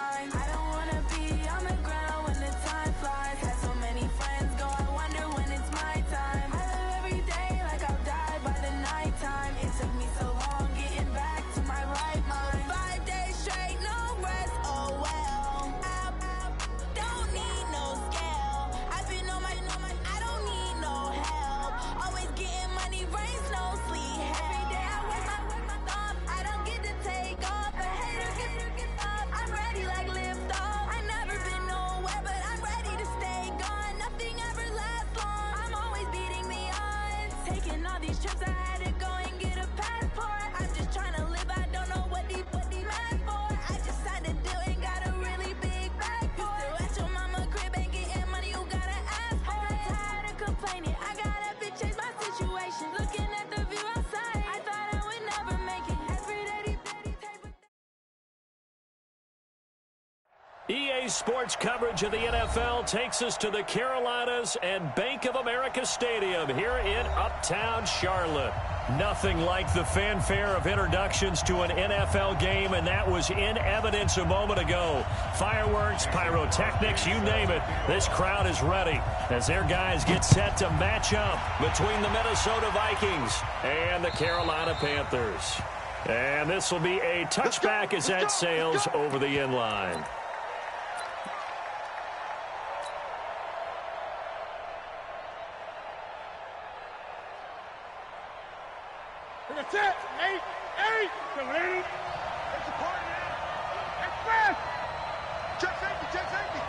mind. I don't wanna be on the ground when the time flies. Had so many friends go, I wonder when it's my time. I live every day like I'll die by the nighttime. It took me so long getting back to my right mind. 5 days straight, no rest, oh well. Don't need no scale. I've been on my, I don't need no help. Always getting money, rains, no sleep. Every day I work my thumb. I don't get to take off. A hater get up. I'm ready like lift off. I never been nowhere, but I'm ready to stay gone. Nothing ever lasts long. I'm always beating the odds. Taking all these trips, I had to go and get a passport. I'm just trying to live. I don't know what the mad for. I just had to do it. Got a really big bag for it. Still at your mama crib and getting money. You gotta ask for it. I'm tired of complaining. I gotta change my situation. Looking at the view outside, I thought I would never make it. Every day, EA Sports coverage of the NFL takes us to the Carolinas and Bank of America Stadium here in Uptown Charlotte. Nothing like the fanfare of introductions to an NFL game, and that was in evidence a moment ago. Fireworks, pyrotechnics, you name it. This crowd is ready as their guys get set to match up between the Minnesota Vikings and the Carolina Panthers. And this will be a touchback as that sails over the end line. That's it. Eight. Come on. It's a party, man. It's fast. Check safety.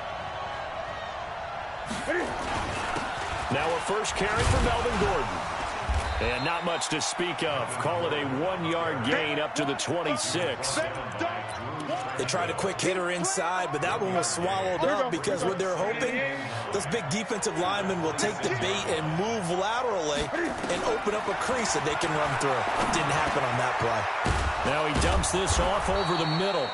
Now a first carry for Melvin Gordon. And not much to speak of. Call it a 1-yard gain up to the 26. They tried a quick hitter inside, but that one was swallowed up because what they're hoping, those big defensive linemen will take the bait and move laterally and open up a crease that they can run through. Didn't happen on that play. Now he dumps this off over the middle.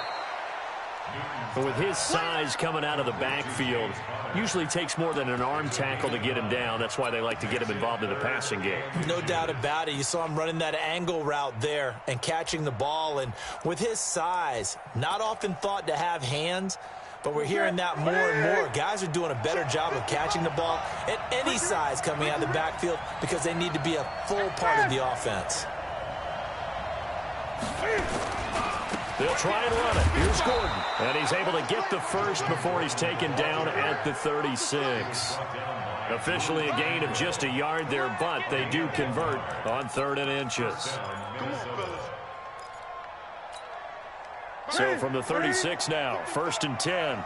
But with his size coming out of the backfield, usually takes more than an arm tackle to get him down. That's why they like to get him involved in the passing game. No doubt about it. You saw him running that angle route there and catching the ball. And with his size, not often thought to have hands, but we're hearing that more and more. Guys are doing a better job of catching the ball at any size coming out of the backfield because they need to be a full part of the offense. They'll try and run it. Here's Gordon. And he's able to get the first before he's taken down at the 36. Officially a gain of just a yard there, but they do convert on 3rd and inches. So from the 36 now, 1st and 10.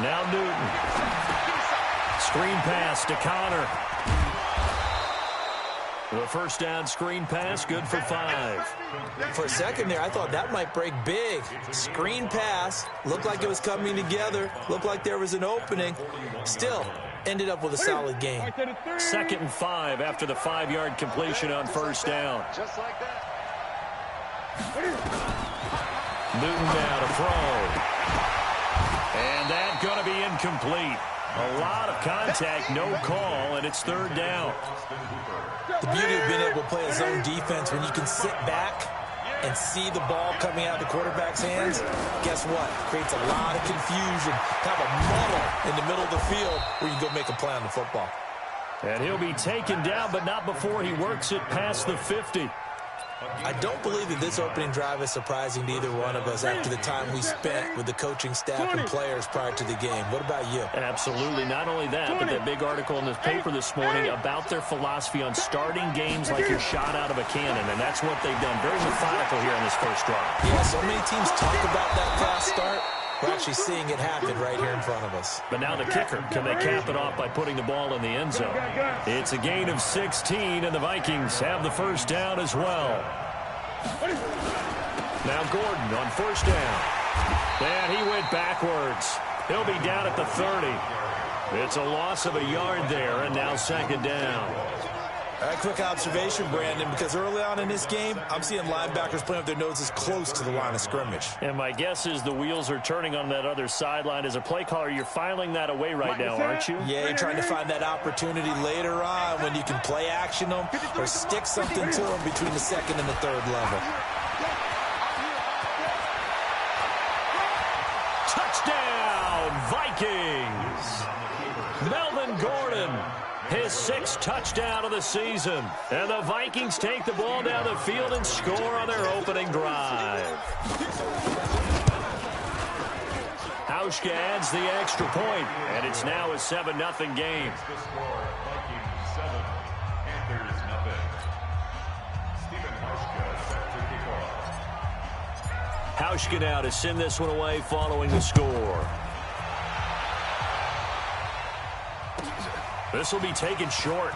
Now Newton. Screen pass to Connor. The first down screen pass, good for 5. For a second there, I thought that might break big. Screen pass, looked like it was coming together, looked like there was an opening. Still, ended up with a solid gain. 2nd and 5 after the 5-yard completion on first down. Just like that. Newton now to throw. And that's going to be incomplete. A lot of contact, no call, and it's 3rd down. The beauty of being able to play a zone defense when you can sit back and see the ball coming out of the quarterback's hands, guess what? Creates a lot of confusion, kind of a muddle in the middle of the field where you can go make a play on the football. And he'll be taken down, but not before he works it past the 50. I don't believe that this opening drive is surprising to either one of us after the time we spent with the coaching staff and players prior to the game. What about you? Absolutely. Not only that, but that big article in the paper this morning about their philosophy on starting games like you're shot out of a cannon, and that's what they've done. Very methodical here on this first drive. Yeah, so many teams talk about that fast start. We're actually seeing it happen right here in front of us. But now the kicker. Can they cap it off by putting the ball in the end zone? It's a gain of 16, and the Vikings have the first down as well. Now Gordon on first down. And he went backwards. He'll be down at the 30. It's a loss of a yard there, and now 2nd down. All right, quick observation, Brandon, because early on in this game, I'm seeing linebackers playing with their noses close to the line of scrimmage. And my guess is the wheels are turning on that other sideline. As a play caller, you're filing that away right now, aren't you? Yeah, you're trying to find that opportunity later on when you can play action them or stick something to them between the 2nd and the 3rd level. Touchdown, Vikings! Melvin Gordon, his 6th touchdown of the season. And the Vikings take the ball down the field and score on their opening drive. Hauschka adds the extra point, and it's now a 7-0 game. Hauschka now to send this one away following the score. This will be taken short.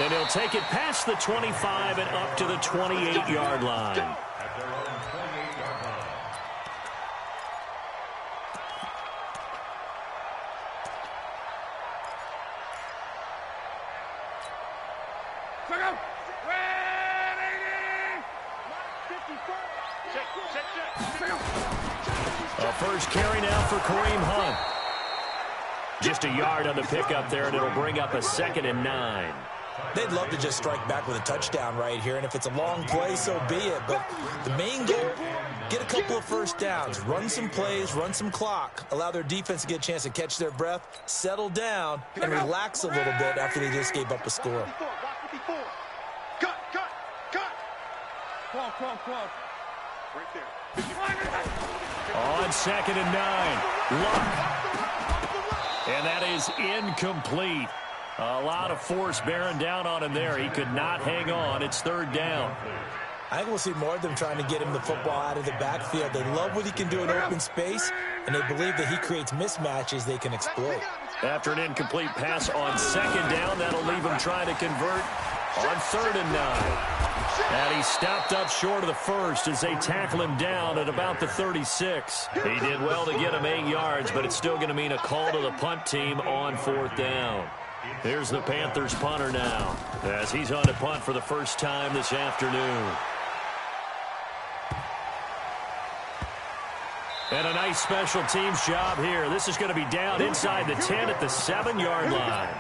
And he'll take it past the 25 and up to the 28-yard line. A first carry now for Kareem Hunt. Just a yard on the pickup there, and it'll bring up a 2nd and 9. They'd love to just strike back with a touchdown right here, and if it's a long play, so be it. But the main goal, get a couple of first downs, run some plays, run some clock, allow their defense to get a chance to catch their breath, settle down, and relax a little bit after they just gave up a score. Cut. Cross. Right there. On 2nd and 9, Luck. And that is incomplete. A lot of force bearing down on him there. He could not hang on. It's 3rd down. I think we'll see more of them trying to get him the football out of the backfield. They love what he can do in open space, and they believe that he creates mismatches they can exploit. After an incomplete pass on 2nd down, that'll leave him trying to convert on 3rd and 9. And he stopped up short of the first as they tackle him down at about the 36. He did well to get him 8 yards, but it's still going to mean a call to the punt team on 4th down. Here's the Panthers punter now as he's on to punt for the first time this afternoon. And a nice special teams job here. This is going to be down inside the 10 at the 7-yard line.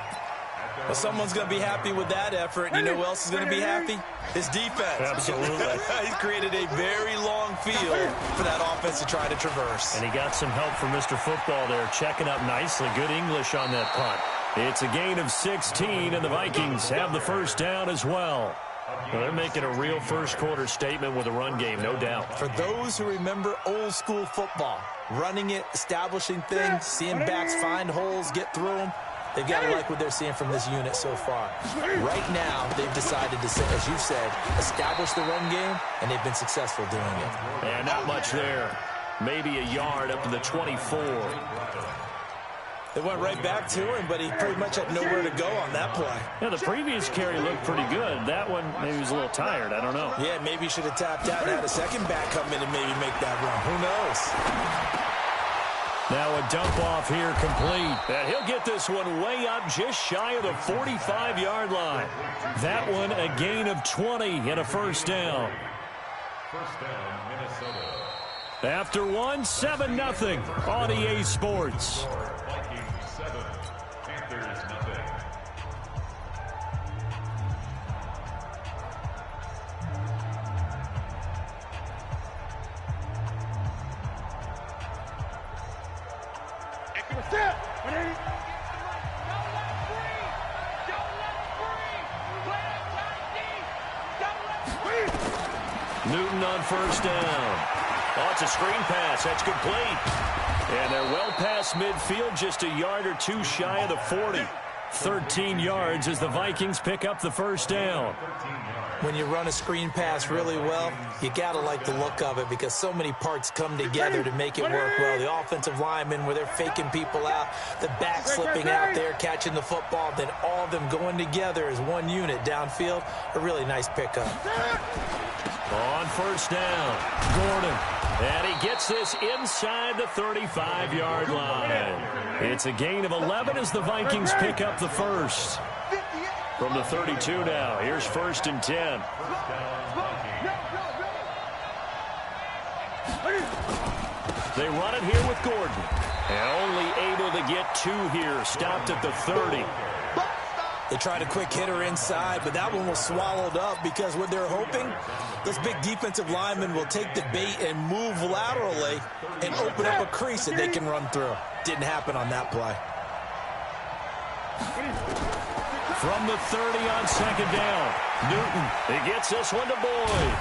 Well, someone's going to be happy with that effort. And you know who else is going to be happy? His defense. Absolutely. He's created a very long field for that offense to try to traverse. And he got some help from Mr. Football there, checking up nicely. Good English on that punt. It's a gain of 16, and the Vikings have the first down as well. Well, they're making a real first-quarter statement with a run game, no doubt. For those who remember old-school football, running it, establishing things, seeing backs find holes, get through them, they've got to like what they're seeing from this unit so far. Right now, they've decided to, as you said, establish the run game, and they've been successful doing it. And not much there. Maybe a yard up to the 24. They went right back to him, but he pretty much had nowhere to go on that play. Yeah, the previous carry looked pretty good. That one, maybe he was a little tired. I don't know. Yeah, maybe he should have tapped out and had a second back come in and maybe make that run. Who knows? Now a dump off here complete. And he'll get this one way up just shy of the 45-yard line. That one a gain of 20 and a first down. First down, Minnesota. After one, 7-0 on EA Sports. Vikings 7, Panthers nothing. Newton on first down. Oh, it's a screen pass. That's complete. And they're well past midfield, just a yard or two shy of the 40. 13 yards as the Vikings pick up the first down. When you run a screen pass really well, you got to like the look of it because so many parts come together to make it work well. The offensive linemen where they're faking people out, the back slipping out there, catching the football, then all of them going together as one unit downfield. A really nice pickup. On first down, Gordon. And he gets this inside the 35-yard line. It's a gain of 11 as the Vikings pick up the first. From the 32 now, here's first and 10. They run it here with Gordon. And only able to get two here, stopped at the 30. They tried a quick hitter inside, but that one was swallowed up because what they're hoping, those big defensive linemen will take the bait and move laterally and open up a crease that they can run through. Didn't happen on that play. From the 30 on second down, Newton, he gets this one to Boyd.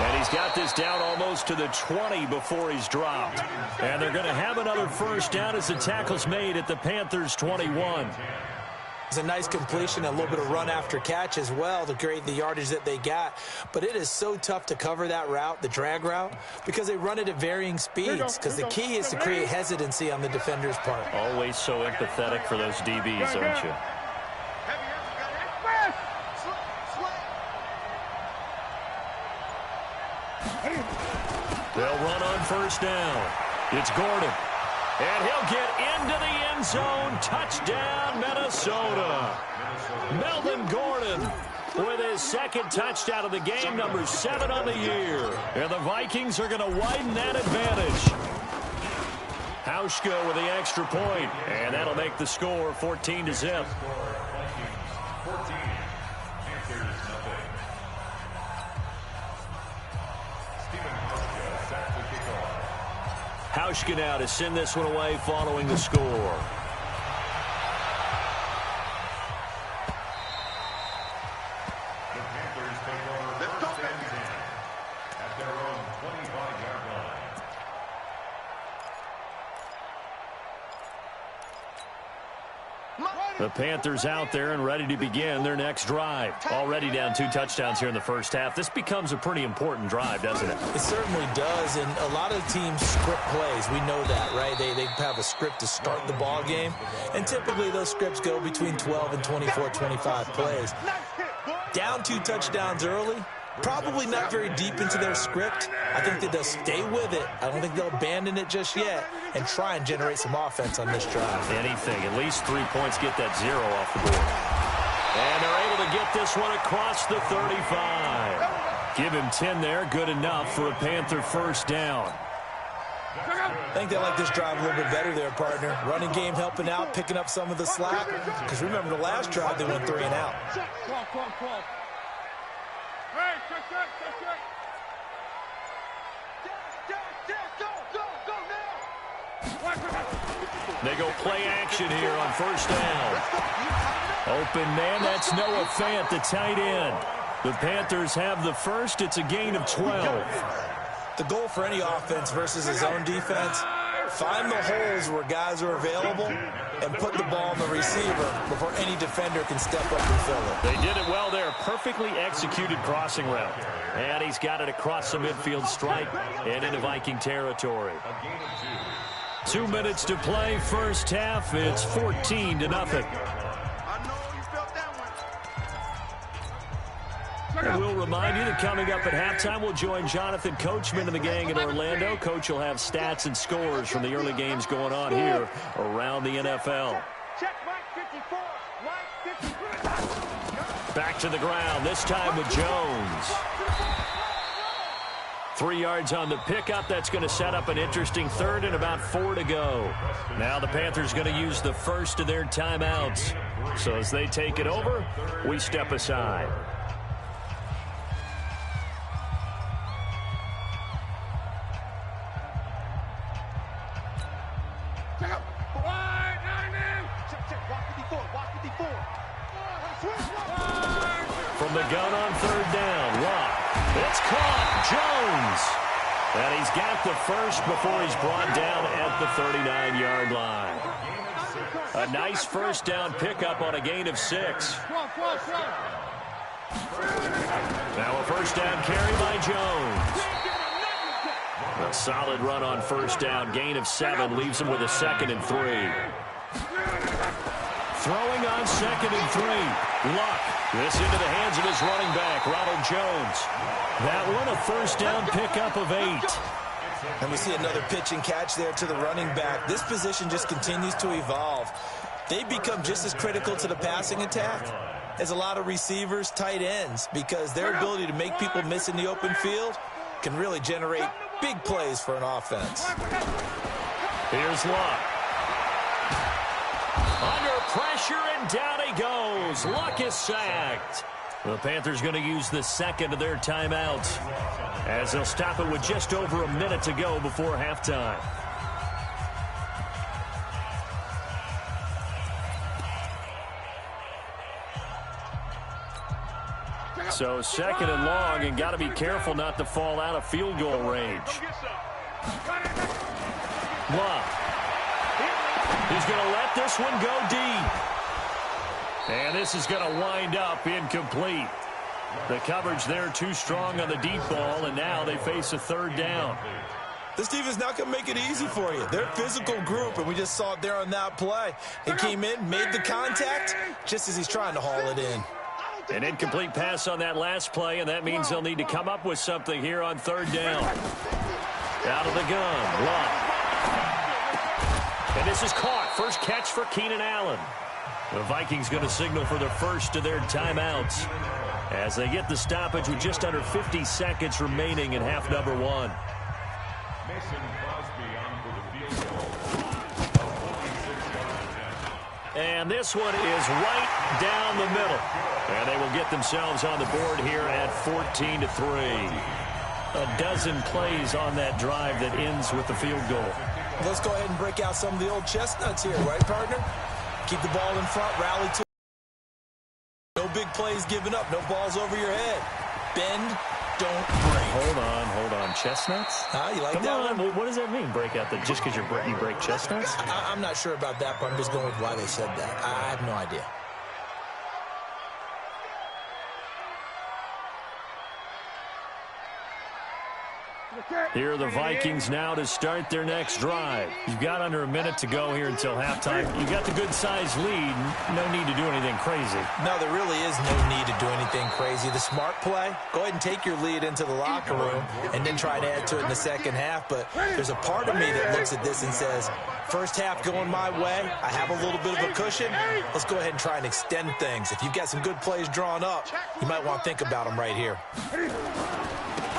And he's got this down almost to the 20 before he's dropped. And they're going to have another first down as the tackle's made at the Panthers' 21. It's a nice completion, a little bit of run after catch as well to create the yardage that they got. But it is so tough to cover that route, the drag route, because they run it at varying speeds. Because the key is to create hesitancy on the defender's part. Always so empathetic for those DBs, aren't you? They'll run on first down. It's Gordon. And he'll get into the end zone. Touchdown, Minnesota. Melvin Gordon with his second touchdown of the game, number 7 on the year. And the Vikings are going to widen that advantage. Hauschka with the extra point, and that'll make the score 14-0. Hauschka now to send this one away following the score. The Panthers out there and ready to begin their next drive. Already down 2 touchdowns here in the first half. This becomes a pretty important drive, doesn't it? It certainly does, and a lot of teams script plays. We know that, right? They have a script to start the ball game, and typically those scripts go between 12 and 24, 25 plays. Down 2 touchdowns early, probably not very deep into their script. I think that they'll stay with it. I don't think they'll abandon it just yet and try and generate some offense on this drive. Anything. At least 3 points get that 0 off the board. And they're able to get this one across the 35. Give him 10 there. Good enough for a Panther first down. I think they like this drive a little bit better there, partner. Running game helping out, picking up some of the slack. Because remember, the last drive they went 3 and out. They go play action here on first down. Open man, that's Noah Fant, the tight end. The Panthers have the first. It's a gain of 12. The goal for any offense versus his own defense, find the holes where guys are available and put the ball on the receiver before any defender can step up and fill it. They did it well there. Perfectly executed crossing route. And he's got it across the midfield stripe and into Viking territory. 2 minutes to play first half. It's 14-0. And we'll remind you that coming up at halftime, we'll join Jonathan Coachman and the gang in Orlando. Coach will have stats and scores from the early games going on here around the NFL. Back to the ground, this time with Jones. 3 yards on the pickup. That's going to set up an interesting third and about 4 to go. Now the Panthers going to use the first of their timeouts. So as they take it over, we step aside. From the gun on third down, Locke. It's caught. Jones. And he's got the first before he's brought down at the 39-yard line. A nice first down pickup on a gain of 6. Now a first down carry by Jones. A solid run on first down. Gain of 7 leaves him with a 2nd and 3. Throwing on 2nd and 3. Luck. This into the hands of his running back, Ronald Jones. That one, a first down pickup of 8. And we see another pitch and catch there to the running back. This position just continues to evolve. They become just as critical to the passing attack as a lot of receivers, tight ends, because their ability to make people miss in the open field can really generate big plays for an offense. Here's Luck. Under pressure, and down he goes. Luck is sacked. The Panthers going to use the second of their timeouts as they'll stop it with just over a minute to go before halftime. So second and long, and got to be careful not to fall out of field goal range. Blah. He's going to let this one go deep. And this is going to wind up incomplete. The coverage there too strong on the deep ball, and now they face a third down. This defense is not going to make it easy for you. They're a physical group, and we just saw it there on that play. He came in, made the contact, just as he's trying to haul it in. An incomplete pass on that last play, and that means they'll need to come up with something here on third down. Out of the gun, Love. And this is caught. First catch for Keenan Allen. The Vikings going to signal for the first of their timeouts as they get the stoppage with just under 50 seconds remaining in half number one. And this one is right down the middle. And they will get themselves on the board here at 14-3. A dozen plays on that drive that ends with the field goal. Let's go ahead and break out some of the old chestnuts here, right, partner? Keep the ball in front, rally to. No big plays given up, no balls over your head. Bend, don't break. Hold on. Chestnuts? You like Come that on. one? What does that mean, break out? Just because you break chestnuts? I'm not sure about that, but I'm just going with why they said that. I have no idea. Here are the Vikings now to start their next drive. You've got under a minute to go here until halftime. You've got the good-sized lead. No need to do anything crazy. No, there really is no need to do anything crazy. The smart play, go ahead and take your lead into the locker room and then try to add to it in the second half. But there's a part of me that looks at this and says, first half going my way, I have a little bit of a cushion. Let's go ahead and try and extend things. If you've got some good plays drawn up, you might want to think about them right here.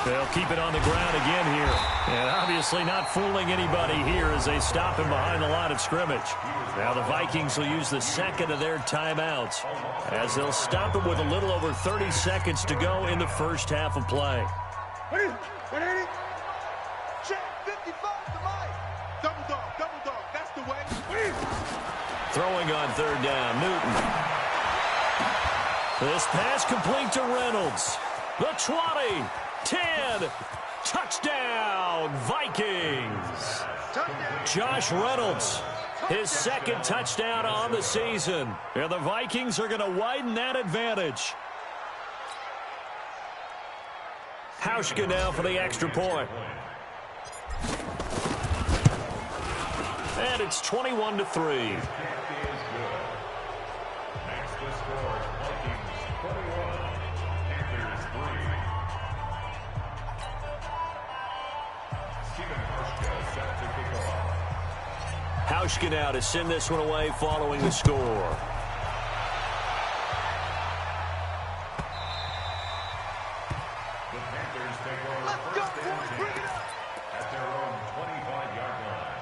They'll keep it on the ground again here. And obviously not fooling anybody here as they stop him behind the line of scrimmage. Now the Vikings will use the second of their timeouts as they'll stop it with a little over 30 seconds to go in the first half of play. Throwing on third down, Newton. This pass complete to Reynolds. The 20. 10, touchdown, Vikings. Josh Reynolds, his second touchdown on the season. And the Vikings are going to widen that advantage. Hauschka now for the extra point. And it's 21-3. Hauschka now to send this one away following the score. The Panthers take over first and 10 at their own 25-yard line.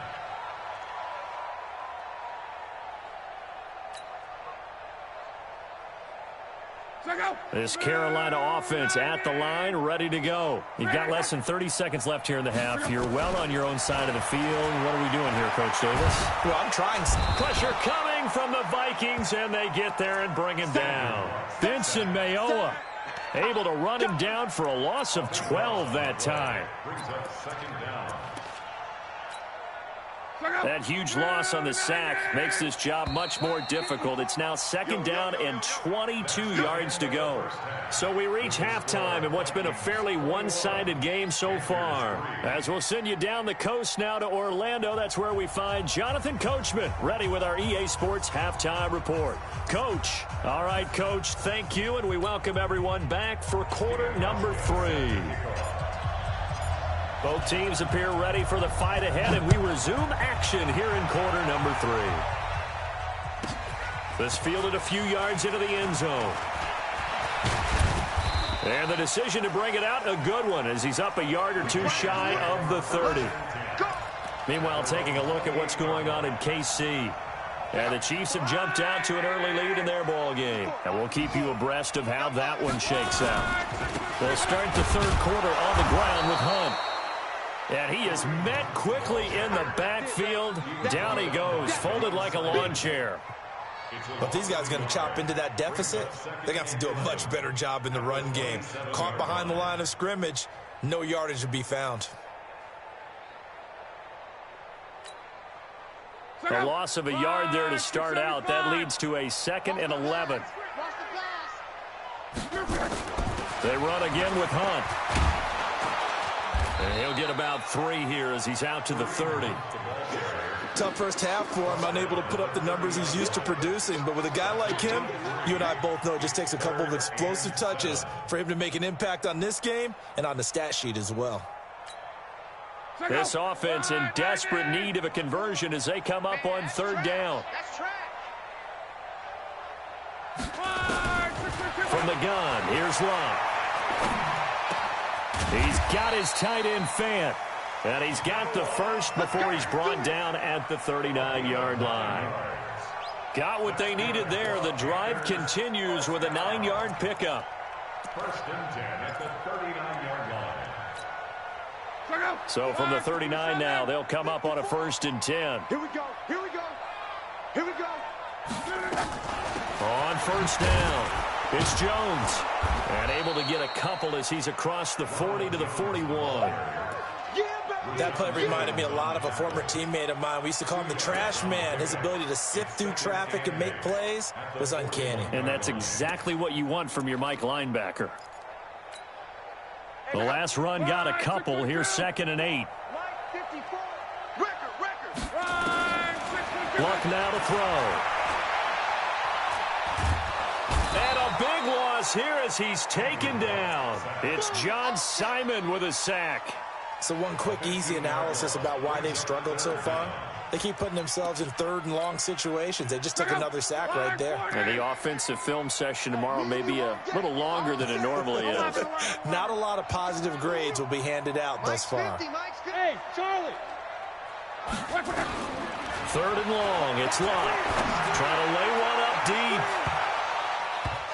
This Carolina offense at the line, ready to go. You've got less than 30 seconds left here in the half. You're well on your own side of the field. What are we doing here, Coach Davis? Well, I'm trying. Pressure coming from the Vikings, and they get there and bring him down. Vincent Mayoa able to run him down for a loss of 12 that time. Brings up second down. That huge loss on the sack makes this job much more difficult. It's now second down and 22 yards to go. So we reach halftime in what's been a fairly one-sided game so far. As we'll send you down the coast now to Orlando, that's where we find Jonathan Coachman, ready with our EA Sports Halftime Report. Coach. All right, Coach, thank you, and we welcome everyone back for quarter number 3. Both teams appear ready for the fight ahead, and we resume action here in quarter number 3. This fielded a few yards into the end zone. And the decision to bring it out, a good one, as he's up a yard or two shy of the 30. Meanwhile, taking a look at what's going on in KC. And the Chiefs have jumped out to an early lead in their ball game. And we'll keep you abreast of how that one shakes out. They'll start the third quarter on the ground with Hunt. And he is met quickly in the backfield. Down he goes, folded like a lawn chair. But if these guys are going to chop into that deficit, they're going to have to do a much better job in the run game. Caught behind the line of scrimmage, no yardage to be found. A loss of a yard there to start out. That leads to a 2nd and 11. They run again with Hunt. And he'll get about 3 here as he's out to the 30. Tough first half for him, unable to put up the numbers he's used to producing. But with a guy like him, you and I both know it just takes a couple of explosive touches for him to make an impact on this game and on the stat sheet as well. This offense in desperate need of a conversion as they come up on 3rd down. From the gun, here's Love. He's got his tight end Fant. And he's got the first before he's brought down at the 39-yard line. Got what they needed there. The drive continues with a 9-yard pickup. 1st and 10 at the 39-yard line. So from the 39 now, they'll come up on a 1st and 10. Here we go. Here we go. Here we go. On 1st down, it's Jones. And able to get a couple as he's across the 40 to the 41. That play reminded me a lot of a former teammate of mine. We used to call him the trash man. His ability to sift through traffic and make plays was uncanny. And that's exactly what you want from your Mike linebacker. The last run got a couple. Here's 2nd and 8. Luck now to throw. And a big loss here as he's taken down. It's John Simon with a sack. So one quick, easy analysis about why they've struggled so far. They keep putting themselves in 3rd and long situations. They just took another sack right there. And the offensive film session tomorrow may be a little longer than it normally is. Not a lot of positive grades will be handed out thus far. Hey, Charlie. 3rd and long. It's Lott. Trying to lay one up deep.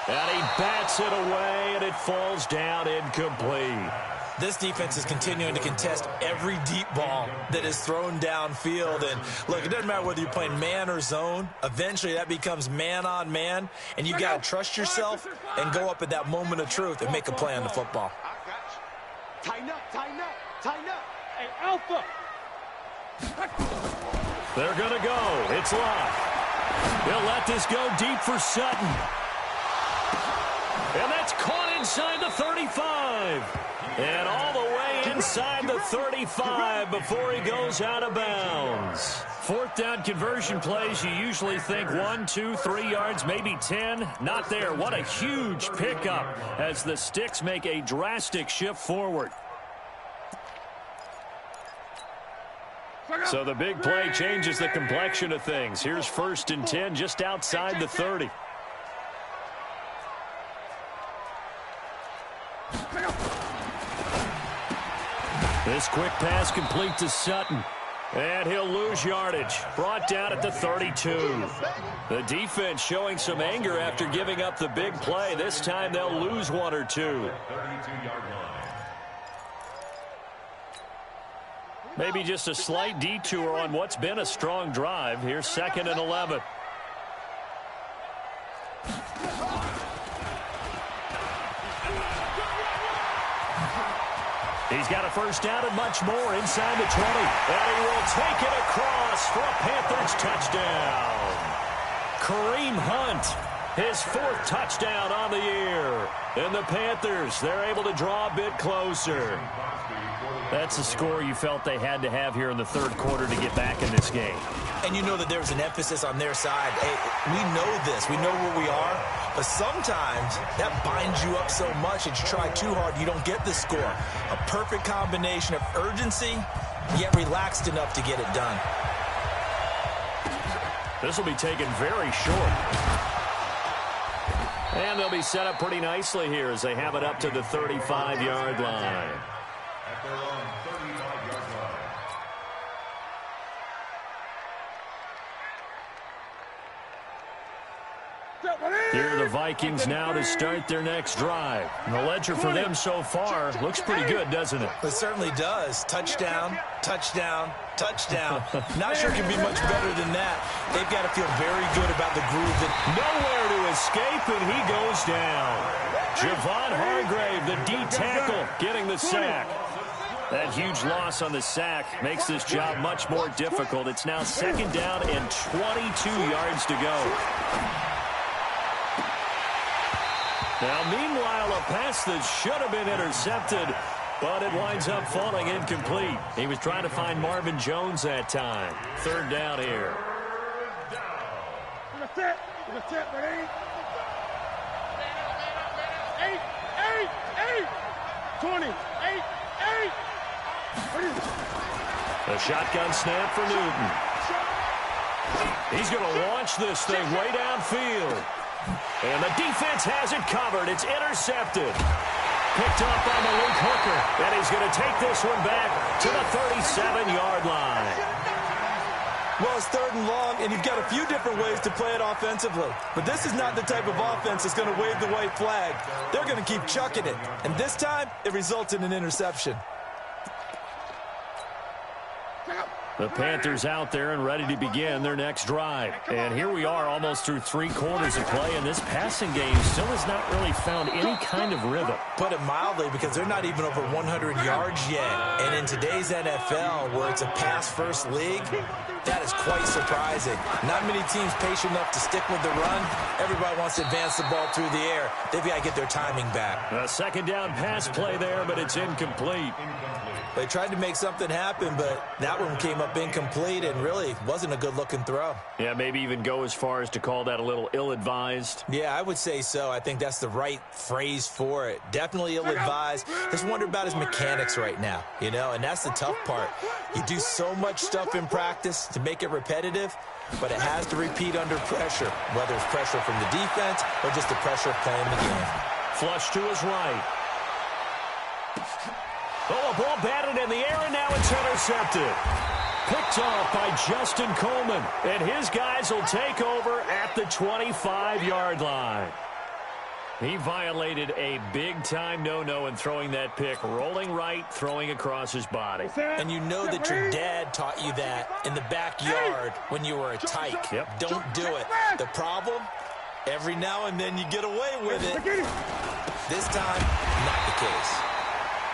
And he bats it away, and it falls down incomplete. This defense is continuing to contest every deep ball that is thrown downfield. And, look, it doesn't matter whether you're playing man or zone. Eventually, that becomes man on man. And you got to trust yourself and go up at that moment of truth and make a play on the football. Tighten up, tighten up, tighten up. Hey, Alpha. They're going to go. It's Lott. He'll let this go deep for Sutton. And that's caught inside the 35. And all the way inside the 35 before he goes out of bounds. 4th down conversion plays, you usually think 1, 2, 3 yards, maybe 10. Not there. What a huge pickup as the Sticks make a drastic shift forward. So the big play changes the complexion of things. Here's 1st and 10 just outside the 30. This quick pass complete to Sutton. And he'll lose yardage. Brought down at the 32. The defense showing some anger after giving up the big play. This time they'll lose 1 or 2. Maybe just a slight detour on what's been a strong drive. Here's 2nd and 11. He's got a 1st down and much more inside the 20. And he will take it across for a Panthers touchdown. Kareem Hunt, his 4th touchdown on the year. And the Panthers, they're able to draw a bit closer. That's a score you felt they had to have here in the 3rd quarter to get back in this game. And you know that there's an emphasis on their side. Hey, we know this. We know where we are. But sometimes that binds you up so much that you try too hard, you don't get the score. A perfect combination of urgency, yet relaxed enough to get it done. This will be taken very short. And they'll be set up pretty nicely here as they have it up to the 35-yard line. At their own 35-yard line. Vikings now to start their next drive. And the ledger for them so far looks pretty good, doesn't it? It certainly does. Touchdown, touchdown, touchdown. Not sure it can be much better than that. They've got to feel very good about the groove. Nowhere to escape, and he goes down. Javon Hargrave, the D tackle, getting the sack. That huge loss on the sack makes this job much more difficult. It's now 2nd down and 22 yards to go. Now, meanwhile, a pass that should have been intercepted, but it winds up falling incomplete. He was trying to find Marvin Jones that time. 3rd down here. 20, 8. A shotgun snap for Newton. He's going to launch this thing way downfield. And the defense has it covered. It's intercepted. Picked up by Malik Hooker. And he's going to take this one back to the 37-yard line. Well, it's 3rd and long, and you've got a few different ways to play it offensively. But this is not the type of offense that's going to wave the white flag. They're going to keep chucking it. And this time, it results in an interception. The Panthers out there and ready to begin their next drive. And here we are almost through 3 quarters of play, and this passing game still has not really found any kind of rhythm. Put it mildly, because they're not even over 100 yards yet. And in today's NFL, where it's a pass-first league, that is quite surprising. Not many teams patient enough to stick with the run. Everybody wants to advance the ball through the air. They've got to get their timing back. A 2nd down pass play there, but it's incomplete. They tried to make something happen, but that one came up incomplete and really wasn't a good-looking throw. Yeah, maybe even go as far as to call that a little ill-advised. Yeah, I would say so. I think that's the right phrase for it. Definitely ill-advised. Just wonder about his mechanics right now, you know, and that's the tough part. You do so much stuff in practice to make it repetitive, but it has to repeat under pressure, whether it's pressure from the defense or just the pressure of playing the game. Flush to his right. Oh, a ball batted in the air, and now it's intercepted. Picked off by Justin Coleman, and his guys will take over at the 25-yard line. He violated a big-time no-no in throwing that pick, rolling right, throwing across his body. And you know that your dad taught you that in the backyard when you were a tyke. Yep. Don't do it. The problem, every now and then you get away with it. This time, not the case.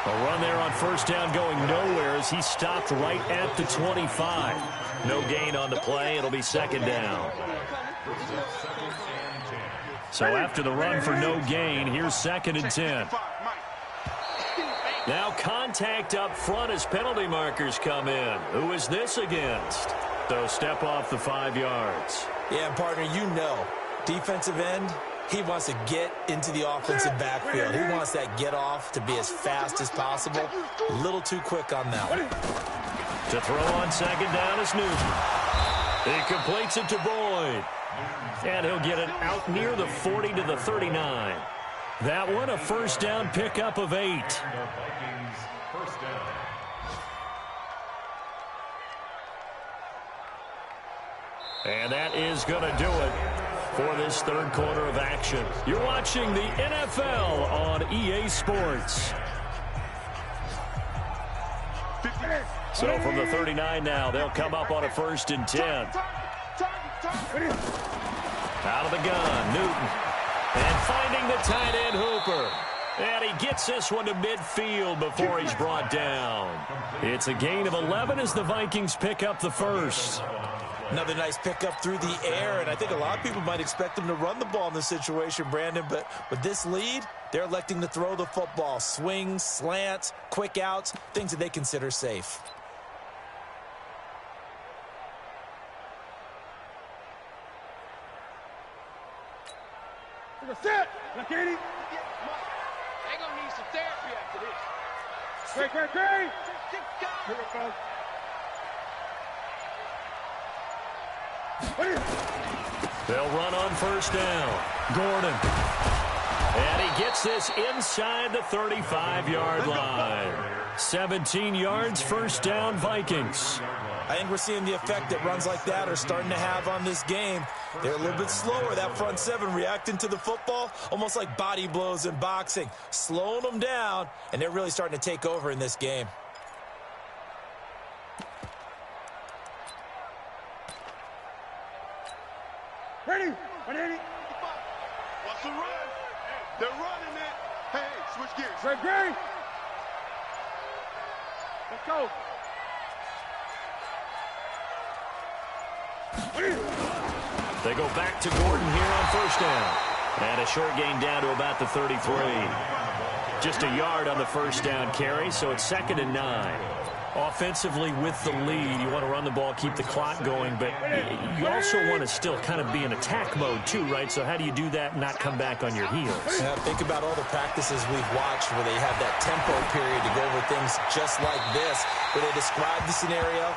A run there on 1st down going nowhere as he stopped right at the 25. No gain on the play. It'll be 2nd down. So after the run for no gain, here's 2nd and 10. Now contact up front as penalty markers come in. Who is this against? So step off the 5 yards. Yeah, and partner, you know, defensive end, he wants to get into the offensive backfield. He wants that get off to be as fast as possible. A little too quick on that one. To throw on 2nd down is Newton. He completes it to Boyd. And he'll get it out near the 40 to the 39. That one a 1st down pickup of 8. And that is going to do it for this 3rd quarter of action. You're watching the NFL on EA Sports. So from the 39 now, they'll come up on a 1st and 10. Out of the gun, Newton. And finding the tight end, Hooper. And he gets this one to midfield before he's brought down. It's a gain of 11 as the Vikings pick up the 1st. Another nice pickup through the air, and I think a lot of people might expect them to run the ball in this situation, Brandon, but with this lead, they're electing to throw the football. Swings, slants, quick outs, things that they consider safe. Set. Look at him. They're going to need some therapy after this. Great. Here it goes. They'll run on 1st down. Gordon. And he gets this inside the 35-yard line. 17 yards, 1st down, Vikings. I think we're seeing the effect that runs like that are starting to have on this game. They're a little bit slower, that front seven, reacting to the football, almost like body blows in boxing, slowing them down, and they're really starting to take over in this game. Ready? Ready? What's the run? They're running it. Hey, switch gears. Ready? Let's go. They go back to Gordon here on first down. And a short gain down to about the 33. Just a yard on the first down carry, so it's 2nd and 9. Offensively with the lead, you want to run the ball, keep the clock going, but you also want to still kind of be in attack mode too, right? So how do you do that and not come back on your heels? Yeah, think about all the practices we've watched where they have that tempo period to go over things just like this, where they describe the scenario,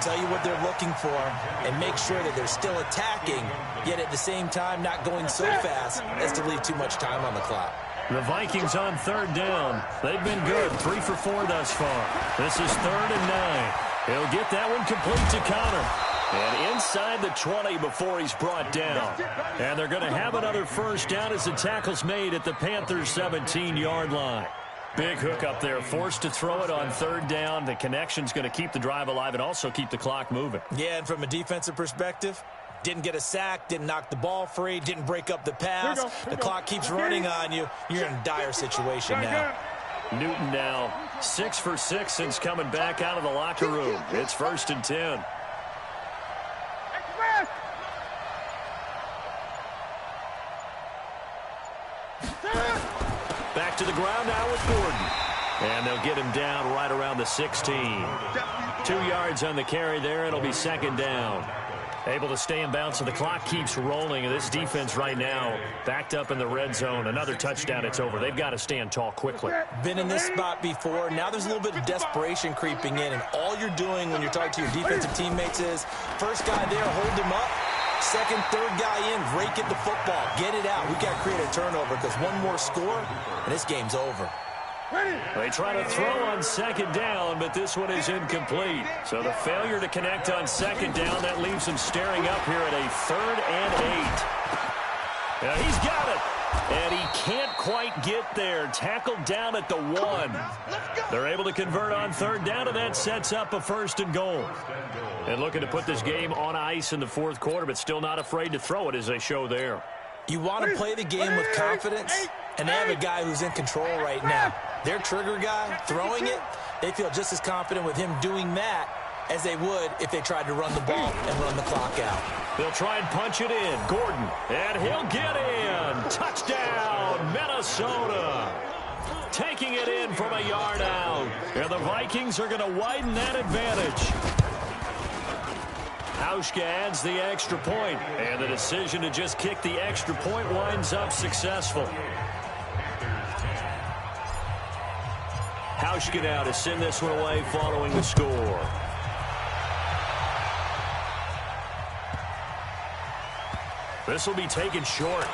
tell you what they're looking for, and make sure that they're still attacking, yet at the same time not going so fast as to leave too much time on the clock. The Vikings on 3rd down. They've been good, 3 for 4 thus far. This is 3rd and 9. He'll get that one complete to Connor. And inside the 20 before he's brought down. And they're going to have another first down as the tackle's made at the Panthers' 17-yard line. Big hook up there, forced to throw it on 3rd down. The connection's going to keep the drive alive and also keep the clock moving. Yeah, and from a defensive perspective, didn't get a sack, didn't knock the ball free, didn't break up the pass. The clock keeps running on you. You're in a dire situation now. Newton now 6 for 6 since coming back out of the locker room. It's 1st and 10. Back to the ground now with Gordon. And they'll get him down right around the 16. 2 yards on the carry there. It'll be 2nd down. Able to stay in bounds, so the clock keeps rolling. And this defense right now backed up in the red zone. Another touchdown, it's over. They've got to stand tall quickly. Been in this spot before. Now there's a little bit of desperation creeping in. And all you're doing when you're talking to your defensive teammates is, first guy there, hold him up. Second, third guy in, rake at the football. Get it out. We've got to create a turnover because one more score, and this game's over. They try to throw on 2nd down, but this one is incomplete. So the failure to connect on 2nd down, that leaves them staring up here at a 3rd and 8. Now he's got it. And he can't quite get there. Tackled down at the 1. They're able to convert on 3rd down, and that sets up a 1st and goal. And looking to put this game on ice in the 4th quarter, but still not afraid to throw it as they show there. You want to play the game with confidence, and they have a guy who's in control right now. Their trigger guy, throwing it, they feel just as confident with him doing that as they would if they tried to run the ball and run the clock out. They'll try and punch it in. Gordon, and he'll get in. Touchdown, Minnesota. Taking it in from a yard out. And the Vikings are going to widen that advantage. Hauschka adds the extra point, and the decision to just kick the extra point winds up successful. Hauschka now to send this one away following the score. This will be taken short.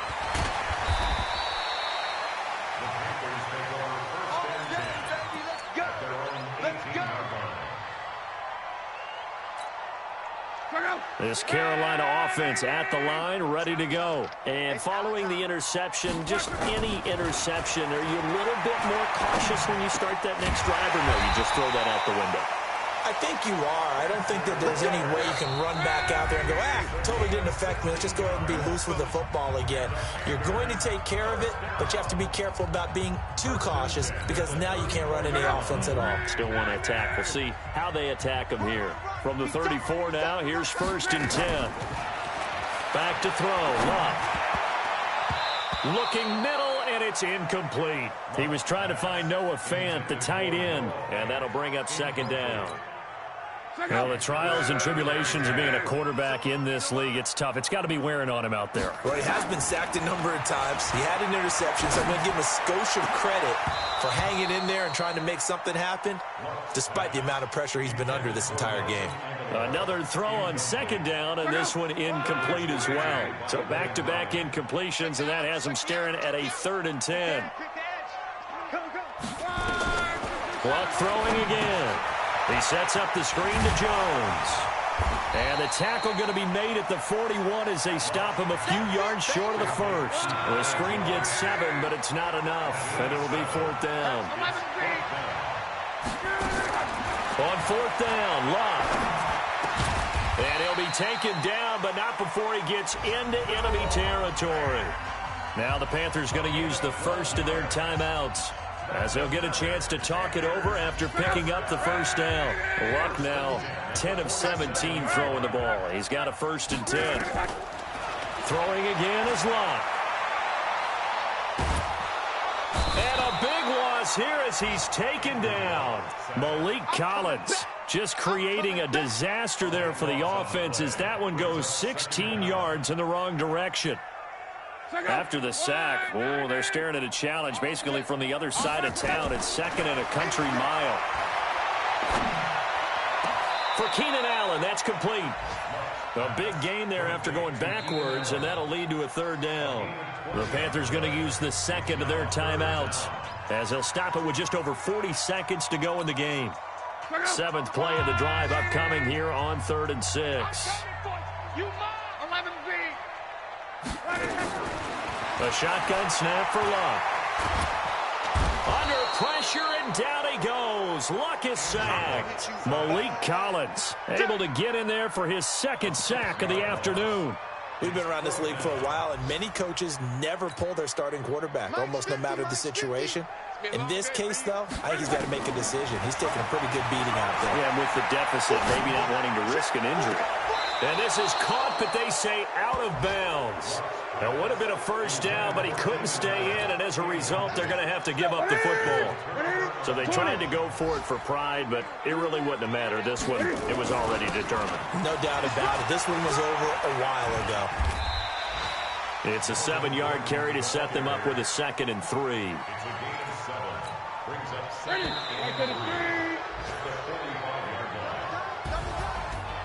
This Carolina offense at the line, ready to go. And following the interception, just any interception, are you a little bit more cautious when you start that next drive, or no, you just throw that out the window? I think you are. I don't think that there's any way you can run back out there and go, totally didn't affect me. Let's just go ahead and be loose with the football again. You're going to take care of it, but you have to be careful about being too cautious because now you can't run any offense at all. Still want to attack. We'll see how they attack them here. From the 34 now, here's 1st and 10. Back to throw. Love. Looking middle, and it's incomplete. He was trying to find Noah Fant, the tight end, and that'll bring up 2nd down. Well, the trials and tribulations of being a quarterback in this league, it's tough. It's got to be wearing on him out there. Well, he has been sacked a number of times. He had an interception, so I'm going to give him a skosh of credit for hanging in there and trying to make something happen, despite the amount of pressure he's been under this entire game. Another throw on 2nd down, and this one incomplete as well. So back-to-back incompletions, and that has him staring at a 3rd and 10. Clock throwing again. He sets up the screen to Jones. And the tackle going to be made at the 41 as they stop him a few yards short of the first. The screen gets 7, but it's not enough, and it'll be 4th down. On 4th down, Love. And he'll be taken down, but not before he gets into enemy territory. Now the Panthers going to use the first of their timeouts, as they'll get a chance to talk it over after picking up the first down. Luck now 10 of 17 throwing the ball. He's got a 1st and 10. Throwing again is Luck. And a big loss here as he's taken down. Malik Collins just creating a disaster there for the offense as that one goes 16 yards in the wrong direction. After the sack, they're staring at a challenge basically from the other side of town. It's 2nd and a country mile. For Keenan Allen, that's complete. A big gain there after going backwards, and that'll lead to a 3rd down. The Panthers going to use the second of their timeouts, as they'll stop it with just over 40 seconds to go in the game. 7th play of the drive upcoming here on 3rd and 6. A shotgun snap for Luck. Under pressure, and down he goes. Luck is sacked. Malik Collins able to get in there for his 2nd sack of the afternoon. We've been around this league for a while, and many coaches never pull their starting quarterback, almost no matter the situation. In this case, though, I think he's got to make a decision. He's taking a pretty good beating out there. Yeah, and with the deficit, maybe not wanting to risk an injury. And this is caught, but they say out of bounds. It would have been a 1st down, but he couldn't stay in, and as a result, they're going to have to give up the football. So they tried to go for it for pride, but it really wouldn't have mattered. This one, it was already determined. No doubt about it. This one was over a while ago. It's a 7-yard carry to set them up with a 2nd and 3.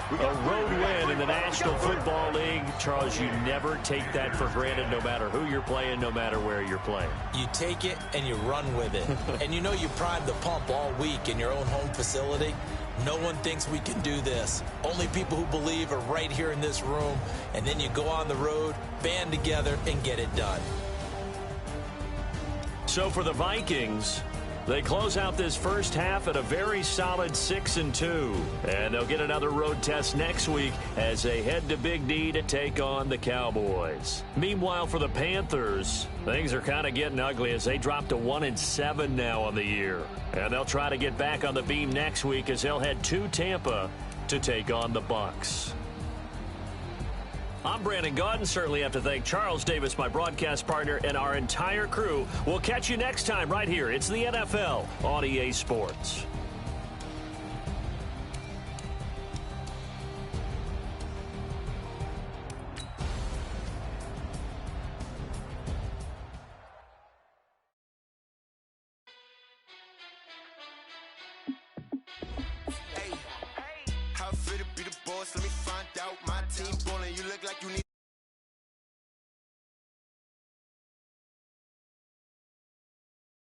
A road win in the National Football League. Charles, you never take that for granted no matter who you're playing, no matter where you're playing. You take it and you run with it. And you know you primed the pump all week in your own home facility. No one thinks we can do this. Only people who believe are right here in this room. And then you go on the road, band together, and get it done. So for the Vikings, they close out this first half at a very solid 6-2. And they'll get another road test next week as they head to Big D to take on the Cowboys. Meanwhile, for the Panthers, things are kind of getting ugly as they drop to 1-7 now on the year. And they'll try to get back on the beam next week as they'll head to Tampa to take on the Bucs. I'm Brandon Gaudin. Certainly have to thank Charles Davis, my broadcast partner, and our entire crew. We'll catch you next time right here. It's the NFL on EA Sports. How fit to be the boss? Let me find out. My team ballin', you look like you need